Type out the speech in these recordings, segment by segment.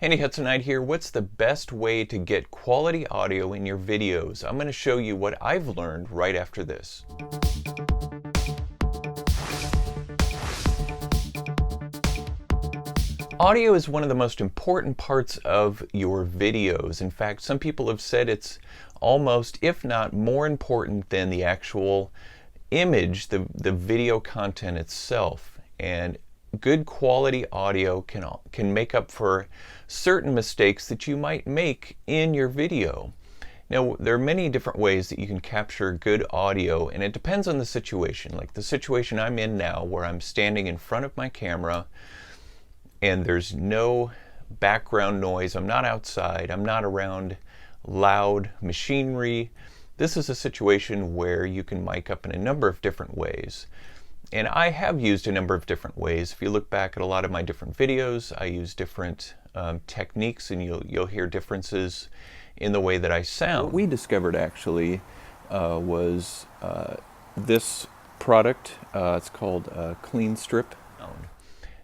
Handy Hudsonite here. What's the best way to get quality audio in your videos? I'm going to show you what I've learned right after this. Audio is one of the most important parts of your videos. In fact, some people have said it's almost, if not more important than the actual image, the video content itself. And good quality audio can make up for certain mistakes that you might make in your video. Now, there are many different ways that you can capture good audio, and it depends on the situation. Like the situation I'm in now, where I'm standing in front of my camera and there's no background noise. I'm not outside. I'm not around loud machinery. This is a situation where you can mic up in a number of different ways. And I have used a number of different ways. If you look back at a lot of my different videos, I use different techniques, and you'll hear differences in the way that I sound. What we discovered actually was this product. It's called Clean Strip.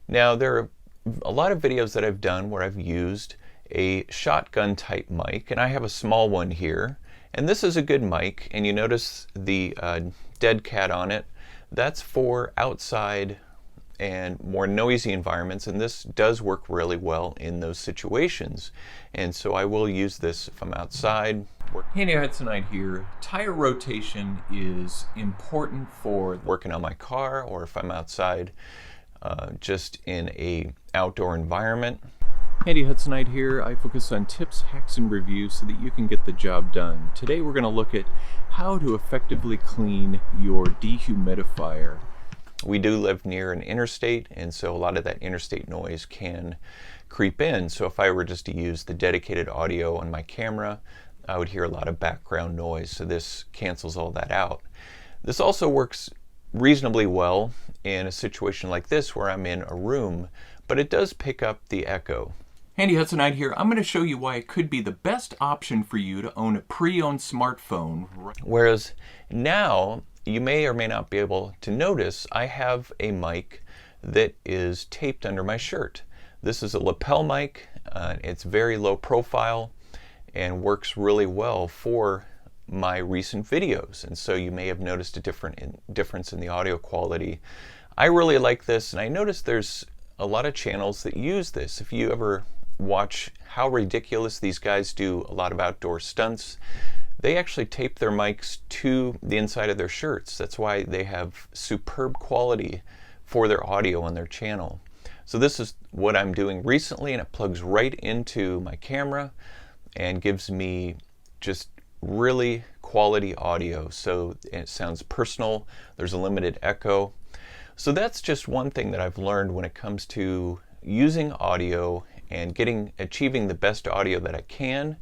Now, there are a lot of videos that I've done where I've used a shotgun type mic, and I have a small one here. And this is a good mic, and you notice the dead cat on it. That's for outside and more noisy environments, and this does work really well in those situations. And so I will use this if I'm outside. Handy Hudsonite here. Tire rotation is important for working on my car, or if I'm outside just in a outdoor environment. Handy Hudsonite here. I focus on tips, hacks, and reviews so that you can get the job done. Today we're going to look at how to effectively clean your dehumidifier. We do live near an interstate, and so a lot of that interstate noise can creep in. So if I were just to use the dedicated audio on my camera, I would hear a lot of background noise. So this cancels all that out. This also works reasonably well in a situation like this where I'm in a room, but it does pick up the echo. Handy Hudsonite here. I'm going to show you why it could be the best option for you to own a pre-owned smartphone. Whereas now, you may or may not be able to notice, I have a mic that is taped under my shirt. This is a lapel mic. It's very low profile and works really well for my recent videos. And so you may have noticed a difference in the audio quality. I really like this, and I noticed there's a lot of channels that use this. If you ever watch how ridiculous these guys do a lot of outdoor stunts, they actually tape their mics to the inside of their shirts. That's why they have superb quality for their audio on their channel. So this is what I'm doing recently, and it plugs right into my camera and gives me just really quality audio. So it sounds personal. There's a limited echo. So that's just one thing that I've learned when it comes to using audio and achieving the best audio that I can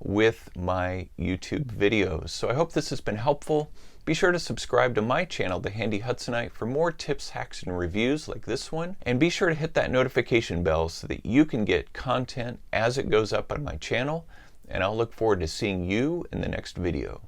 with my YouTube videos. So I hope this has been helpful. Be sure to subscribe to my channel, The Handy Hudsonite, for more tips, hacks, and reviews like this one. And be sure to hit that notification bell so that you can get content as it goes up on my channel. And I'll look forward to seeing you in the next video.